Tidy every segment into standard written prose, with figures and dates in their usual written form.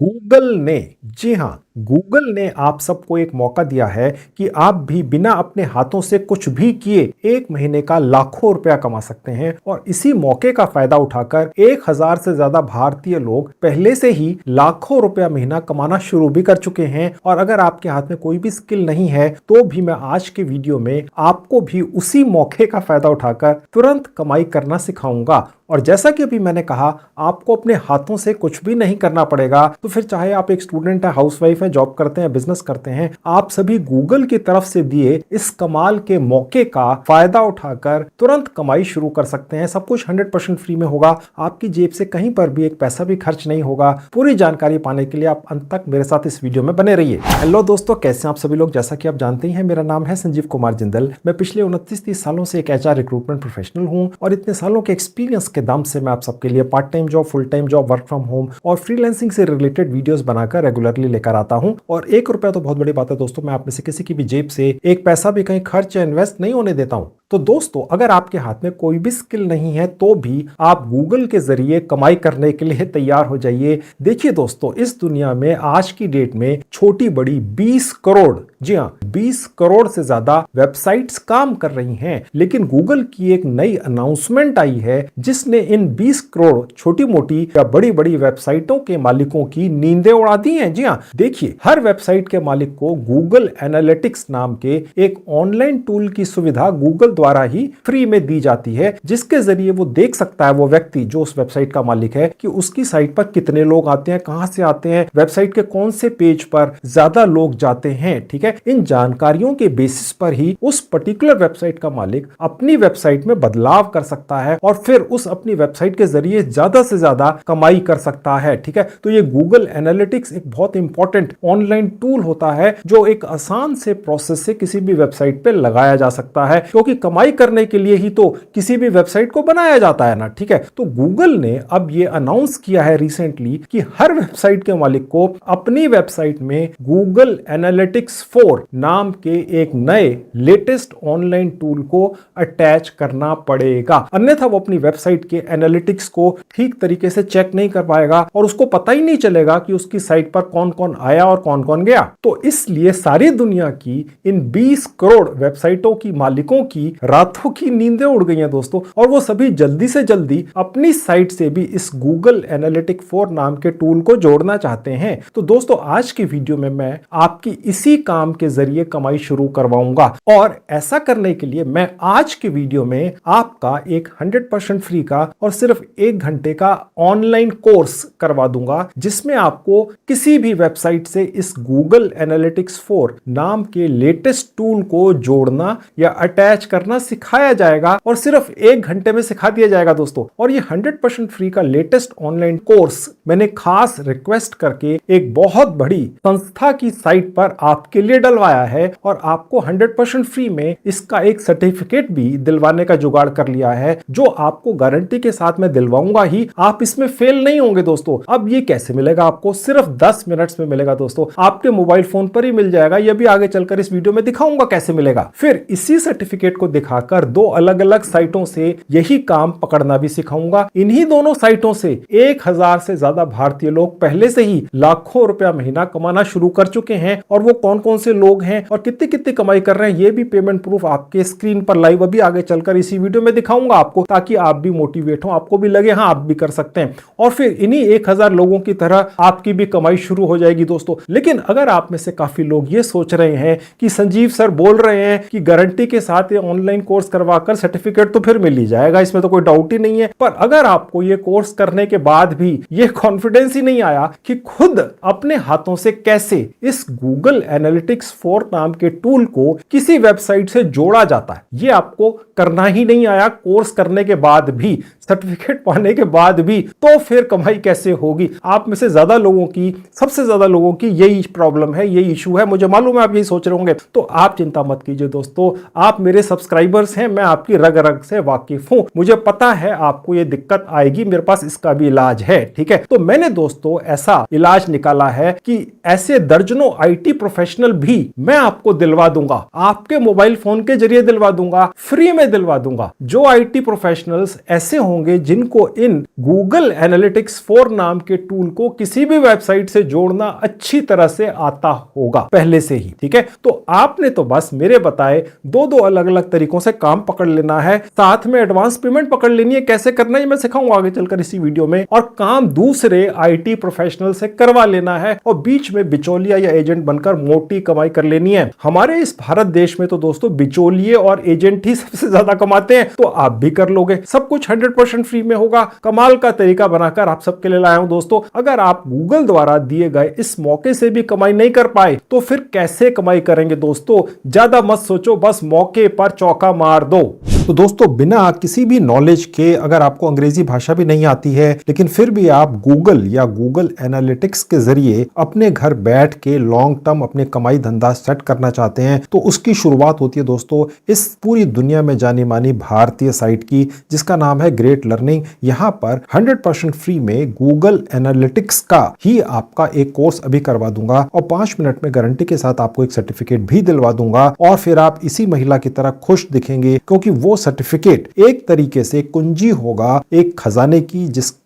Google ने, जी हाँ, Google ने आप सबको एक मौका दिया है कि आप भी बिना अपने हाथों से कुछ भी किए 1 महीने का लाखों रुपया कमा सकते हैं। और इसी मौके का फायदा उठाकर 1000 से ज्यादा भारतीय लोग पहले से ही लाखों रुपया महीना कमाना शुरू भी कर चुके हैं। और अगर आपके हाथ में कोई भी स्किल नहीं है तो भी मैं आज के वीडियो में आपको भी उसी मौके का फायदा उठाकर तुरंत कमाई करना सिखाऊंगा। और जैसा कि अभी मैंने कहा, आपको अपने हाथों से कुछ भी नहीं करना पड़ेगा। तो फिर चाहे आप एक स्टूडेंट है, हाउसवाइफ है, जॉब करते हैं, बिजनेस करते हैं, आप सभी गूगल की तरफ से दिए इस कमाल के मौके का फायदा उठाकर तुरंत कमाई शुरू कर सकते हैं। सब कुछ 100% फ्री में होगा। आपकी जेब से कहीं पर भी एक पैसा भी खर्च नहीं होगा। पूरी जानकारी पाने के लिए आप अंत तक मेरे साथ इस वीडियो में बने रहिए। हेलो दोस्तों, कैसे हैं आप सभी लोग। जैसा कि आप जानते ही हैं, मेरा नाम है संजीव कुमार जिंदल। मैं पिछले 29-30 सालों से एक एचआर रिक्रूटमेंट प्रोफेशनल हूं और इतने सालों के एक्सपीरियंस के दम से मैं आप सबके लिए part time job, full time job, work from home और फ्रीलांसिंग से रिलेटेड वीडियोस बनाकर रेगुलरली लेकर आता हूं। और 1 रुपया तो बहुत बड़ी बात है दोस्तों, मैं आप में से किसी की भी जेब से एक पैसा भी कहीं खर्च या इन्वेस्ट नहीं होने देता हूं। तो दोस्तों, अगर आपके हाथ में कोई भी स्किल नहीं है तो भी आप गूगल के जरिए कमाई करने के लिए तैयार हो जाइए। देखिए दोस्तों, इस दुनिया में आज की डेट में छोटी बड़ी 20 करोड़, जी हां, 20 करोड़ से ज्यादा वेबसाइट्स काम कर रही हैं। लेकिन गूगल की एक नई अनाउंसमेंट आई है जिसने इन 20 करोड़ छोटी मोटी या बड़ी बड़ी वेबसाइटों के मालिकों की नींदें उड़ा दी हैं। जी हां, देखिए, हर वेबसाइट के मालिक को गूगल एनालिटिक्स नाम के एक ऑनलाइन टूल की सुविधा गूगल द्वारा ही फ्री में दी जाती है, जिसके जरिए वो देख सकता है, वो व्यक्ति जो उस वेबसाइट का मालिक है, कि उसकी साइट पर कितने लोग आते हैं, कहां से आते हैं, वेबसाइट के कौन से पेज पर ज्यादा लोग जाते हैं। ठीक है, इन जानकारियों के बेसिस पर ही उस पर्टिकुलर वेबसाइट का मालिक अपनी वेबसाइट में बदलाव कर सकता है और फिर उस अपनी वेबसाइट के जरिए ज्यादा से ज्यादा कमाई कर सकता है। ठीक है, तो ये गूगल एनालिटिक्स एक बहुत इंपॉर्टेंट ऑनलाइन टूल होता है जो एक आसान से प्रोसेस से किसी भी वेबसाइट पे लगाया जा सकता है, क्योंकि कमाई करने के लिए ही तो किसी भी वेबसाइट को बनाया जाता है ना। ठीक है, तो गूगल ने अब ये अनाउंस किया है रिसेंटली कि हर वेबसाइट के मालिक को अपनी वेबसाइट में गूगल एनालिटिक्स 4 नाम के एक नए लेटेस्ट ऑनलाइन टूल को अटैच करना पड़ेगा। अन्यथा वो अपनी वेबसाइट के एनालिटिक्स को ठीक तरीके से चेक नहीं कर पाएगा और उसको पता ही नहीं चलेगा कि उसकी साइट पर कौन कौन आया और कौन कौन गया। तो इसलिए सारी दुनिया की इन 20 करोड़ वेबसाइटों की मालिकों की रातों की नींदें उड़ गई हैं दोस्तों, और वो सभी जल्दी से जल्दी अपनी साइट से भी इस गूगल एनालिटिक 4 नाम के टूल को जोड़ना चाहते हैं। तो दोस्तों, आज की वीडियो में मैं आपकी इसी काम के जरिए कमाई शुरू करवाऊंगा। और ऐसा करने के लिए मैं आज के वीडियो में आपका एक 100% फ्री का और सिर्फ 1 घंटे का ऑनलाइन कोर्स करवा दूंगा, जिसमें आपको किसी भी वेबसाइट से इस गूगल एनालिटिक्स 4 नाम के लेटेस्ट टूल को जोड़ना या अटैच करना सिखाया जाएगा और सिर्फ 1 घंटे में सिखा दिया जाएगा दोस्तों। और ये 100% फ्री का लेटेस्ट ऑनलाइन कोर्स मैंने खास रिक्वेस्ट करके एक बहुत बड़ी संस्था की साइट पर आपके लिए डलवाया है और आपको 100% फ्री में इसका एक सर्टिफिकेट भी दिलवाने का जुगाड़ कर लिया है, जो आपको गारंटी के साथ मैं दिलवाऊंगा ही। आप इसमें फेल नहीं होंगे दोस्तों। अब ये कैसे मिलेगा आपको? सिर्फ 10 मिनट्स में मिलेगा दोस्तों, आपके मोबाइल फोन पर ही मिल जाएगा। यह भी आगे चलकर इस वीडियो में दिखाऊंगा कैसे मिलेगा। फिर इसी सर्टिफिकेट को दिखाकर 2 अलग अलग साइटों से यही काम पकड़ना भी सिखाऊंगा। इन्हीं दोनों साइटों से 1000 से ज्यादा भारतीय लोग पहले से ही लाखों रुपया महीना कमाना शुरू कर चुके हैं। और वो कौन कौन से लोग हैं और कितनी कितनी कमाई कर रहे हैं, ये भी पेमेंट प्रूफ आपके स्क्रीन पर लाइव अभी आगे चलकर इसी वीडियो में दिखाऊंगा आपको, ताकि आप भी मोटिवेट हो, आपको भी लगे हाँ आप भी कर सकते हैं। और फिर इन्हीं 1000 लोगों की तरह आपकी भी कमाई शुरू हो जाएगी दोस्तों। लेकिन अगर आप में से काफी लोग ये सोच रहे हैं कि संजीव सर बोल रहे हैं कि गारंटी के साथ ये ऑनलाइन कोर्स करवाकर सर्टिफिकेट तो फिर मिल ही जाएगा, इसमें तो कोई डाउट ही नहीं है। पर अगर आपको ये कोर्स करने के बाद भी ये कॉन्फिडेंस ही नहीं आया कि खुद अपने हाथों से कैसे इस गूगल एनालिटिक्स 4 नाम के टूल को किसी वेबसाइट से जोड़ा जाता है, ये आपको करना ही नहीं आया कोर्स करने के बाद भी, सर्टिफिकेट पाने के बाद भी, तो फिर कमाई कैसे होगी? आप में से ज्यादा लोगों की, सबसे ज्यादा लोगों की यही प्रॉब्लम है, यही इशू है। मुझे मालूम है आप यही सोच रहे होंगे। तो आप चिंता मत कीजिए दोस्तों, आप मेरे सब्सक्राइब सब्सक्राइबर्स हैं, मैं आपकी रग रग से वाकिफ हूं, मुझे पता है आपको ये दिक्कत आएगी, मेरे पास इसका भी इलाज है। ठीक है, तो मैंने दोस्तों ऐसा इलाज निकाला है कि ऐसे दर्जनों आईटी प्रोफेशनल भी मैं आपको दिलवा दूंगा, आपके मोबाइल फोन के जरिए दिलवा दूंगा, फ्री में दिलवा दूंगा। जो आईटी प्रोफेशनल्स ऐसे होंगे जिनको इन गूगल एनालिटिक्स 4 नाम के टूल को किसी भी वेबसाइट से जोड़ना अच्छी तरह से आता होगा पहले से ही। ठीक है, तो आपने तो बस मेरे बताए दो अलग अलग तरीकों से काम पकड़ लेना है, साथ में एडवांस पेमेंट पकड़ लेनी है। कैसे करना है मैं सिखाऊंगा आगे चलकर इसी वीडियो में, और काम दूसरे आईटी प्रोफेशनल से करवा लेना है और बीच में बिचौलिया या एजेंट बनकर मोटी कमाई कर लेनी है। हमारे इस भारत देश में तो दोस्तों बिचौलिए और एजेंट ही सबसे ज्यादा कमाते हैं, तो आप भी कर लोगे। सब कुछ 100% फ्री में होगा। कमाल का तरीका बनाकर आप सबके लिए लाया हूं दोस्तों। अगर आप गूगल द्वारा दिए गए इस मौके से भी कमाई नहीं कर पाए तो फिर कैसे कमाई करेंगे दोस्तों? ज्यादा मत सोचो, बस मौके पर चौका मार दो। तो दोस्तों बिना किसी भी नॉलेज के, अगर आपको अंग्रेजी भाषा भी नहीं आती है लेकिन फिर भी आप गूगल या गूगल एनालिटिक्स के जरिए अपने घर बैठ के लॉन्ग टर्म अपने कमाई धंधा सेट करना चाहते हैं, तो उसकी शुरुआत होती है दोस्तों इस पूरी दुनिया में जानी मानी भारतीय साइट की, जिसका नाम है ग्रेट लर्निंग। यहां पर 100% फ्री में गूगल एनालिटिक्स का ही आपका एक कोर्स अभी करवा दूंगा और 5 मिनट में गारंटी के साथ आपको एक सर्टिफिकेट भी दिलवा दूंगा, और फिर आप इसी महिला की तरह खुश दिखेंगे, क्योंकि वो सर्टिफिकेट एक तरीके से कुंजी होगा एक खजाने की, जिसकी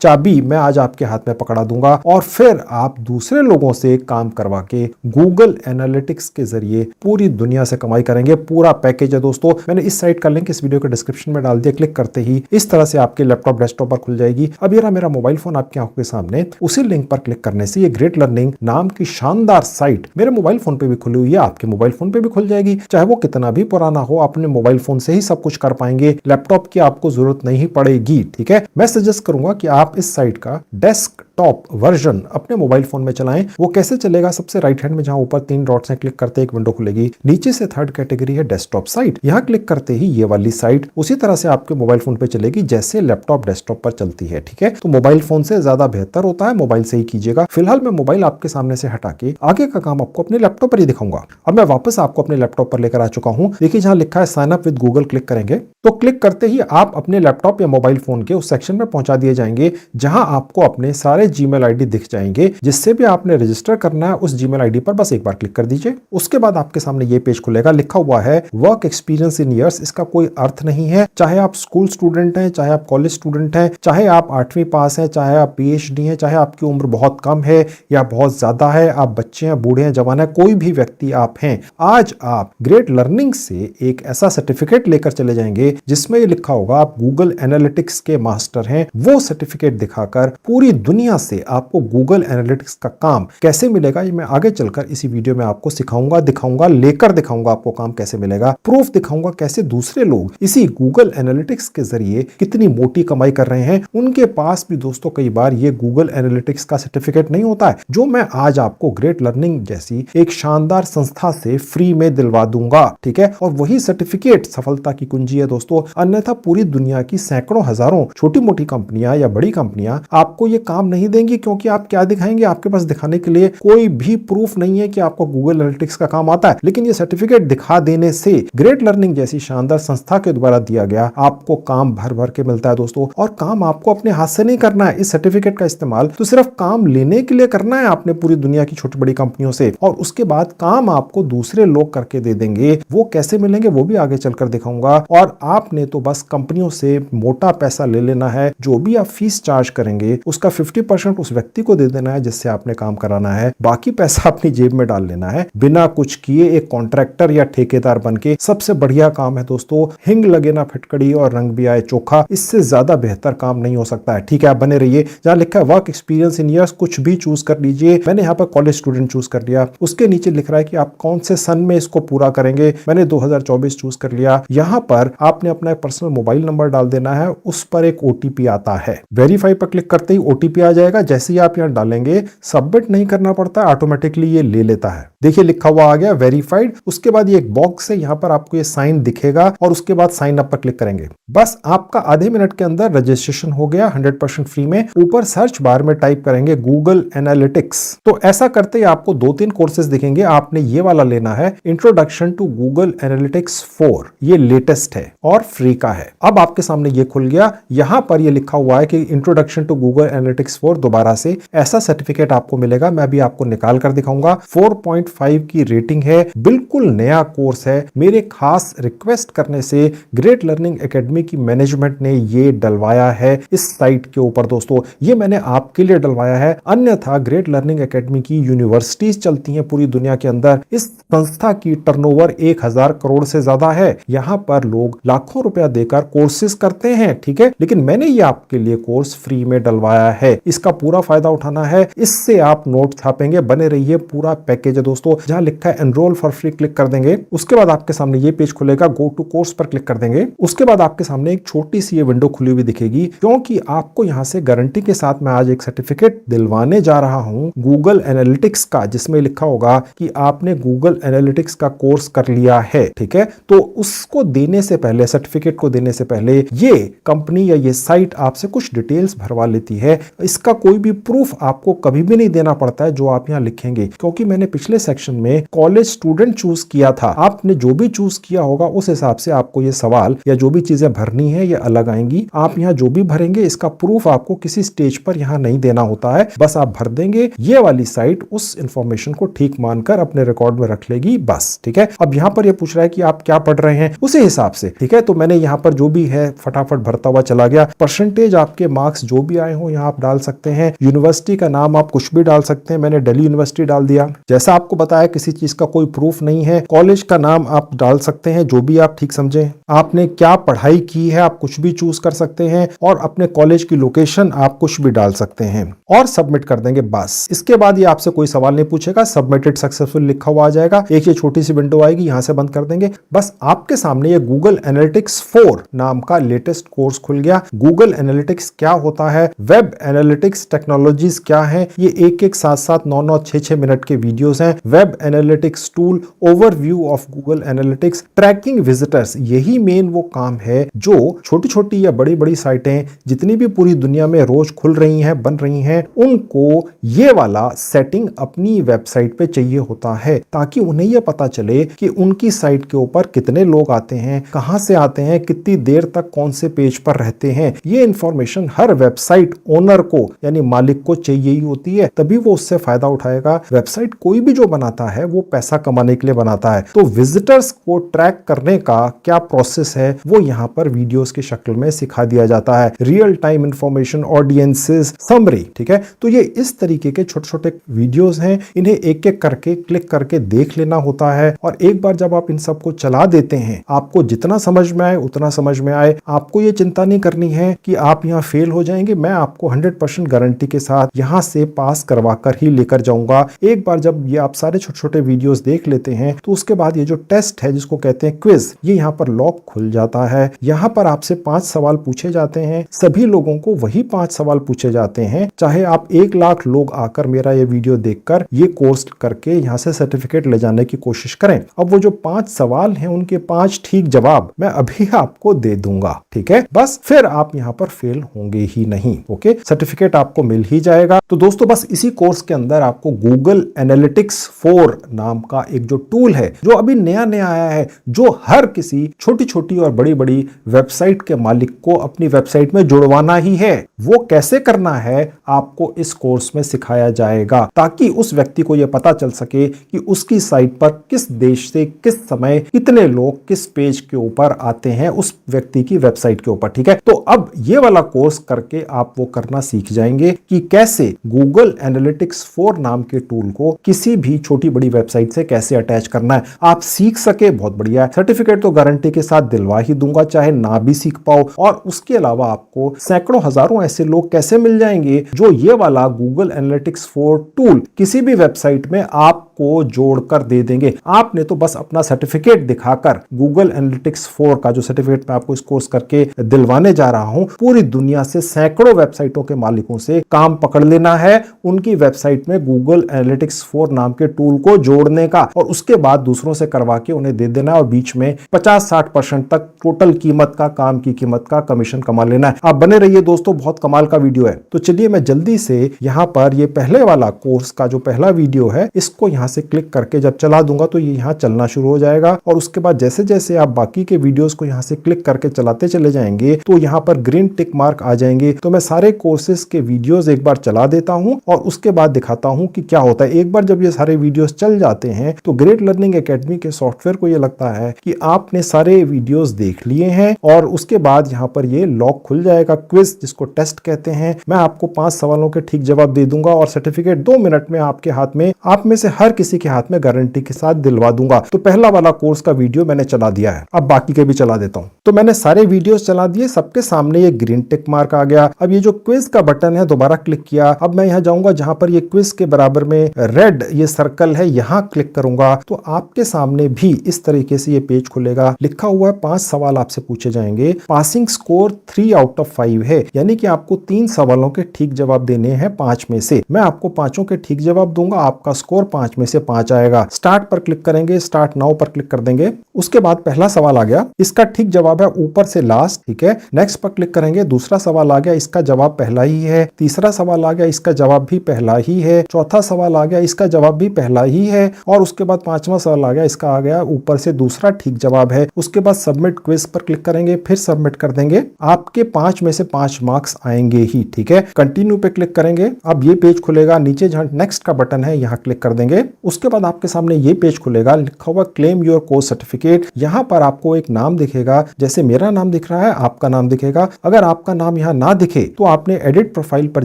चाबी मैं आज आपके हाथ में पकड़ा दूंगा, और फिर आप दूसरे लोगों से काम करवा के गूगल एनालिटिक्स के जरिए पूरी दुनिया से कमाई करेंगे। पूरा पैकेज है दोस्तों। मैंने इस साइट का लिंक इस वीडियो के डिस्क्रिप्शन में डाल दिया। क्लिक करते ही इस तरह से आपके लैपटॉप डेस्कटॉप पर खुल जाएगी। अब ये रहा मेरा मोबाइल फोन आपकी आंखों के सामने। उसी लिंक पर क्लिक करने से ये ग्रेट लर्निंग नाम की शानदार साइट मेरे मोबाइल फोन पे भी खुली हुई है, आपके मोबाइल फोन पे भी खुल जाएगी। चाहे वो कितना भी पुराना हो, अपने मोबाइल फोन से ही सब कुछ कर पाएंगे, लैपटॉप की आपको जरूरत नहीं पड़ेगी। ठीक है, मैं सजेस्ट करूंगा कि आप इस साइट का डेस्कटॉप वर्जन अपने मोबाइल फोन में चलाएं। वो कैसे चलेगा? सबसे राइट हैंड में जहां ऊपर 3 डॉट्स हैं, क्लिक करते एक विंडो खुलेगी। नीचे से थर्ड कैटेगरी है डेस्कटॉप साइट। यहां क्लिक करते ही ये वाली साइट उसी तरह से आपके मोबाइल फोन पे चलेगी जैसे लैपटॉप डेस्कटॉप पर चलती है। ठीक है, तो मोबाइल फोन से ज्यादा बेहतर होता है, मोबाइल से ही कीजिएगा। फिलहाल मैं मोबाइल आपके सामने से हटा के आगे का काम आपको अपने लैपटॉप पर ही दिखाऊंगा। अब मैं वापस आपको अपने लैपटॉप पर लेकर आ चुका हूं। देखिए जहां लिखा है sign up with Google, click करेंगे तो क्लिक करते ही आप अपने लैपटॉप या मोबाइल फोन के उस सेक्शन में पहुंचा दिए जाएंगे जहां आपको अपने सारे जीमेल आईडी दिख जाएंगे। जिससे भी आपने रजिस्टर करना है उस जीमेल आईडी पर बस एक बार क्लिक कर दीजिए। उसके बाद आपके सामने ये पेज खुलेगा, लिखा हुआ है वर्क एक्सपीरियंस इन ईयर्स। इसका कोई अर्थ नहीं है, चाहे आप स्कूल स्टूडेंट हैं, चाहे आप कॉलेज स्टूडेंट हैं, चाहे आप 8वीं पास हैं, चाहे आप पीएचडी हैं, चाहे आपकी उम्र बहुत कम है या बहुत ज्यादा है, आप बच्चे हैं, बूढ़े हैं, जवान है, कोई भी व्यक्ति आप हैं, आज आप ग्रेट लर्निंग से एक ऐसा सर्टिफिकेट लेकर चले जाएंगे जिसमें लिखा होगा आप गूगल एनालिटिक्स के मास्टर हैं। वो सर्टिफिकेट दिखाकर पूरी दुनिया से आपको गूगल एनालिटिक्स का काम कैसे मिलेगा ये मैं आगे चलकर इसी वीडियो में आपको सिखाऊंगा, दिखाऊंगा, लेकर दिखाऊंगा आपको काम कैसे मिलेगा, प्रूफ दिखाऊंगा कैसे दूसरे लोग इसी गूगल एनालिटिक्स के जरिए कितनी मोटी कमाई कर रहे हैं। उनके पास भी दोस्तों कई बार ये गूगल एनालिटिक्स का सर्टिफिकेट नहीं होता है, जो मैं आज आपको ग्रेट लर्निंग जैसी एक शानदार संस्था से फ्री में दिलवा दूंगा। ठीक है, और वही सर्टिफिकेट सफलता की कुंजी है दोस्तों। अन्यथा पूरी दुनिया की सैकड़ों हजारों छोटी मोटी कंपनियां या बड़ी कंपनियां आपको ये काम नहीं देंगी, क्योंकि आप क्या दिखाएंगे? आपके पास दिखाने के लिए कोई भी प्रूफ नहीं है कि आपको गूगल एनालिटिक्स का काम आता है। लेकिन ये सर्टिफिकेट दिखा देने से ग्रेट लर्निंग जैसी शानदार संस्था के द्वारा दिया गया आपको काम भर भर के मिलता है दोस्तों। और काम आपको अपने हाथ से नहीं करना है। इस सर्टिफिकेट का इस्तेमाल तो सिर्फ काम लेने के लिए करना है आपने पूरी दुनिया की छोटी बड़ी कंपनियों से, और उसके बाद काम आपको दूसरे लोग करके दे देंगे। वो कैसे मिलेंगे वो भी आगे चलकर दिखाऊंगा। और आपने तो बस कंपनियों से मोटा पैसा ले लेना है, जो भी आप फीस चार्ज करेंगे उसका 50% उस व्यक्ति को दे देना है जिससे आपने काम कराना है, बाकी पैसा अपनी जेब में डाल लेना है बिना कुछ किए, एक कॉन्ट्रैक्टर या ठेकेदार बनके। सबसे बढ़िया काम है दोस्तों, हिंग लगे ना फिटकड़ी और रंग भी आए चोखा, इससे ज्यादा बेहतर काम नहीं हो सकता है। ठीक है, आप बने रहिए। जहां लिखा है वर्क एक्सपीरियंस इन ईयर्स, कुछ भी चूज कर लीजिए। मैंने यहाँ पर कॉलेज स्टूडेंट चूज कर लिया। उसके नीचे लिख रहा है कि आप कौन से सन में इसको पूरा करेंगे, मैंने 2024 चूज कर लिया। यहाँ पर आपने अपना एक पर्सनल मोबाइल नंबर डाल देना है, उस पर एक ओटीपी आता है। वेरीफाई पर क्लिक करते ही ओटीपी आ जाएगा। जैसे ही आप यहाँ डालेंगे, सबमिट नहीं करना पड़ता, ऑटोमेटिकली ये ले लेता है। देखिए लिखा हुआ आ गया वेरीफाइड। उसके बाद ये एक बॉक्स है, यहाँ पर आपको ये साइन दिखेगा और उसके बाद साइन अप पर क्लिक करेंगे। बस आपका आधे मिनट के अंदर रजिस्ट्रेशन हो गया 100% फ्री में। ऊपर सर्च बार में टाइप करेंगे गूगल एनालिटिक्स। तो ऐसा करते ही आपको 2-3 कोर्सेज दिखेंगे। आपने ये वाला लेना है, इंट्रोडक्शन टू गूगल एनालिटिक्स 4। ये लेटेस्ट है और फ्री का है। अब आपके सामने ये खुल गया। यहां पर ये लिखा हुआ है कि इंट्रोडक्शन टू गूगल एनालिटिक्स 4 दोबारा से ऐसा सर्टिफिकेट आपको मिलेगा। मैं भी आपको निकाल कर दिखाऊंगा। 4.5 की रेटिंग है, बिल्कुल नया कोर्स है। मेरे खास रिक्वेस्ट करने से ग्रेट लर्निंग एकेडमी की मैनेजमेंट ने ये डलवाया है इस साइट के ऊपर। दोस्तों ये मैंने आपके लिए डलवाया है, अन्यथा ग्रेट लर्निंग एकेडमी की यूनिवर्सिटीज चलती हैं पूरी दुनिया के अंदर। इस संस्था की टर्नओवर 1000 करोड़ से ज्यादा है। यहां पर लोग लाखों रुपया देकर कोर्सेज करते हैं, ठीक है, लेकिन मैंने ये आपके लिए कोर्स फ्री में डलवाया है। इसका पूरा फायदा उठाना है। इससे आप नोट छापेंगे, बने रहिए। पूरा पैकेज है दोस्तों। जहां लिखा है एनरोल फॉर फ्री क्लिक कर देंगे। उसके बाद आपके सामने ये पेज खुलेगा, गो टू कोर्स पर क्लिक कर देंगे। उसके बाद आपके सामने एक छोटी सी ये विंडो खुली हुई दिखेगी, क्योंकि आपको यहां से गारंटी के साथ मैं आज एक सर्टिफिकेट दिलवाने जा रहा हूं गूगल एनालिटिक्स का, जिसमें लिखा होगा कि आपने गूगल एनालिटिक्स का कोर्स कर लिया है, ठीक है। तो उसको देने से पहले, सर्टिफिकेट को देने से पहले ये कंपनी या ये साइट आपसे कुछ डिटेल्स भरवा लेती है। इसका कोई भी प्रूफ आपको कभी भी नहीं देना पड़ता है जो आप यहाँ लिखेंगे, क्योंकि मैंने पिछले सेक्शन में कॉलेज स्टूडेंट चूज किया था। आपने जो भी चूज किया होगा उस हिसाब से आपको ये सवाल या जो भी चीजें भरनी है ये अलग आएंगी। आप यहाँ जो भी भरेंगे इसका प्रूफ आपको किसी स्टेज पर यहाँ नहीं देना होता है, बस आप भर देंगे। ये वाली साइट उस इंफॉर्मेशन को ठीक मानकर अपने रिकॉर्ड में रख लेगी, बस, ठीक है। अब यहाँ पर ये पूछ रहा है कि आप क्या पढ़ रहे हैं, उसी हिसाब से, ठीक है। तो मैंने यहाँ पर जो भी है फटाफट भरता हुआ चला गया। परसेंटेज आपके मार्क्स जो भी आए हो यहाँ आप डाल सकते हैं। यूनिवर्सिटी का नाम आप कुछ भी डाल सकते हैं। मैंने दिल्ली यूनिवर्सिटी डाल दिया। जैसा आपको बताया किसी चीज का कोई प्रूफ नहीं है। कॉलेज का नाम आप डाल सकते हैं, जो भी आप ठीक समझें। आपने क्या पढ़ाई की है आप कुछ भी चूज कर सकते हैं, और अपने कॉलेज की लोकेशन आप कुछ भी डाल सकते हैं और सबमिट कर देंगे, बस। इसके बाद ये आपसे कोई सवाल नहीं पूछेगा। सबमिटेड सक्सेसफुल लिखा हुआ आ जाएगा। एक ये छोटी सी विंडो आएगी, यहां से बंद कर देंगे। बस आपके सामने ये गूगल एनालिटिक्स 4 नाम का लेटेस्ट कोर्स खुल गया। गूगल एनालिटिक्स क्या होता है, वेब एनालिटिक्स टेक्नोलॉजीज क्या है, ये एक 7-7, 9-9, 6-6 मिनट के वीडियोस हैं। Web analytics tool, overview of Google Analytics, tracking visitors, यही मेन वो काम है जो छोटी छोटी या बड़ी बड़ी साइटें जितनी भी पूरी दुनिया में रोज खुल रही हैं, बन रही हैं, उनको ये वाला सेटिंग अपनी वेबसाइट पे चाहिए होता है, ताकि उन्हें यह पता चले कि उनकी साइट के ऊपर कितने लोग आते हैं, कहां से आते हैं, कितनी देर तक कौन से पेज पर रहते हैं। ये इंफॉर्मेशन हर वेबसाइट ओनर को यानी मालिक को चाहिए ही होती है, तभी वो उससे फायदा उठाएगा। वेबसाइट कोई भी जो बनाता है वो पैसा कमाने के लिए बनाता है। तो विजिटर्स को ट्रैक करने का क्या प्रोसेस है वो यहाँ पर वीडियोस की शक्ल में सिखा दिया जाता है। Real time information, audiences, summary, ठीक है। तो ये इस तरीके के छोटे छोटे वीडियोस हैं। इन्हें एक एक करके क्लिक करके देख लेना होता है, और एक बार जब आप इन सबको चला देते हैं, आपको जितना समझ में आए उतना समझ में आए। आपको ये चिंता नहीं करनी है कि आप यहाँ फेल हो जाएंगे। मैं आपको 100% गारंटी के साथ यहाँ से पास करवा कर ही लेकर जाऊंगा। एक बार जब ये आप सारे छोटे छोटे वीडियोस देख लेते हैं, तो उसके बाद ये जो टेस्ट है जिसको कहते हैं क्विज, ये यहाँ पर लॉक खुल जाता है। यहाँ पर आपसे 5 सवाल पूछे जाते हैं। सभी लोगों को वही 5 सवाल पूछे जाते हैं, चाहे आप 1 लाख लोग आकर मेरा ये वीडियो देखकर ये कोर्स करके यहाँ से सर्टिफिकेट ले जाने की कोशिश करें। अब वो जो 5 सवाल हैं उनके 5 ठीक जवाब मैं अभी आपको दे दूंगा, ठीक है। बस फिर आप यहाँ पर फेल होंगे ही नहीं, ओके। सर्टिफिकेट आपको मिल ही जाएगा। तो दोस्तों बस इसी कोर्स के अंदर आपको गूगल एनालिटिक्स 4 नाम का एक जो टूल है जो अभी नया नया आया है, जो हर किसी छोटी छोटी और बड़ी बड़ी वेबसाइट के मालिक को अपनी वेबसाइट में जुड़वाना ही है, वो कैसे करना है आपको इस कोर्स में सिखाया जाएगा, ताकि उस व्यक्ति को यह पता चल सके कि उसकी साइट पर किस देश से किस समय कितने लोग किस पेज के ऊपर आते हैं उस व्यक्ति की वेबसाइट के ऊपर, ठीक है। तो अब ये वाला कोर्स करके आप वो करना सीख जाएंगे कि कैसे गूगल एनालिटिक्स 4 नाम के टूल को किसी भी छोटी बड़ी वेबसाइट से कैसे अटैच करना है। आप सीख सके, बहुत बढ़िया है। सर्टिफिकेट तो गारंटी के साथ दिलवा ही दूंगा, चाहे ना भी सीख पाओ। और उसके अलावा आपको सैकड़ों हजारों ऐसे लोग कैसे मिल जाएंगे जो ये वाला गूगल एनालिटिक्स 4 टूल किसी भी वेबसाइट में आपको जोड़कर दे देंगे। आपने तो बस अपना सर्टिफिकेट दिखाकर गूगल एनालिटिक्स 4 का जो सर्टिफिकेट मैं आपको इस कोर्स करके दिलवाने जा रहा हूं, पूरी दुनिया से सैकड़ों वेबसाइटों के मालिक तरीकों से काम पकड़ लेना है, उनकी वेबसाइट में गूगल एनालिटिक्स 4 नाम के टूल को जोड़ने का और उसके बाद दूसरों से करवा के उन्हें दे देना और बीच में 50-60% तक टोटल कीमत का, काम की कीमत का कमीशन कमा लेना है। आप बने रहिए दोस्तों, बहुत कमाल का वीडियो है। तो चलिए मैं जल्दी से यहां पर ये पहले वाला कोर्स का जो पहला वीडियो है इसको यहां से क्लिक करके जब चला दूंगा तो ये यहां चलना शुरू हो जाएगा और उसके बाद जैसे जैसे आप बाकी के वीडियोस को यहां से क्लिक करके चलाते चले जाएंगे तो यहां पर ग्रीन टिक मार्क आ जाएंगे। तो मैं सारे कोर्सेज के वीडियोस एक बार चला देता हूं और उसके बाद दिखाता हूं कि क्या होता है। एक बार जब ये सारे वीडियोस चल जाते हैं तो ग्रेट लर्निंग एकेडमी के सॉफ्टवेयर को ये लगता है कि आपने सारे वीडियोस देख लिए हैं और उसके बाद यहां पर ये लॉक खुल जाएगा, क्विज जिसको टेस्ट कहते हैं। मैं आपको 5 सवालों के ठीक जवाब दे दूंगा और सर्टिफिकेट 2 मिनट में आपके हाथ में, आप में से हर किसी के हाथ में गारंटी के साथ दिलवा दूंगा। तो पहला वाला कोर्स का वीडियो मैंने चला दिया है, अब बाकी के भी चला देता हूं। तो मैंने सारे वीडियोस चला दिए, सबके सामने ये ग्रीन टिक मार्क आ गया। अब ये जो क्विज का बटन है दोबारा क्लिक किया, अब मैं यहां जाऊंगा जहां पर ये क्विज के बराबर में रेड ये सर्कल है, यहां क्लिक करूंगा तो आपके सामने भी इस तरीके से ये पेज खुलेगा। लिखा हुआ है 5 सवाल आपसे पूछे जाएंगे, पासिंग स्कोर 3 आउट ऑफ 5 है, यानी कि आपको 3 सवालों के ठीक जवाब देने हैं 5 में से। मैं आपको पांचों के ठीक जवाब दूंगा, आपका स्कोर 5 में से 5 आएगा। स्टार्ट पर क्लिक करेंगे, स्टार्ट नाउ पर क्लिक कर देंगे। उसके बाद पहला सवाल आ गया, इसका ठीक जवाब है ऊपर से लास्ट, ठीक है। नेक्स्ट पर क्लिक करेंगे, दूसरा सवाल आ गया, इसका जवाब पहला ही है। तीसरा सवाल आ गया, इसका जवाब भी पहला ही है। चौथा सवाल आ गया, इसका जवाब भी पहला ही है। और उसके बाद 5वां सवाल आ गया, इसका आ गया ऊपर से दूसरा ठीक जवाब है। उसके बाद सबमिट क्विज पर क्लिक करेंगे, फिर सबमिट कर देंगे, आपके 5 में से 5 मार्क्स आएंगे ही, ठीक है। कंटिन्यू पे क्लिक करेंगे, अब ये पेज खुलेगा, नीचे जहां नेक्स्ट का बटन है यहां क्लिक कर देंगे। उसके बाद आपके सामने ये पेज खुलेगा, लिखा हुआ क्लेम योर कोर्स सर्टिफिकेट। यहां पर आपको एक नाम दिखेगा, जैसे मेरा नाम दिख रहा है आपका नाम दिखेगा। अगर आपका नाम यहां ना दिखे तो आपने एडिट प्रोफाइल पर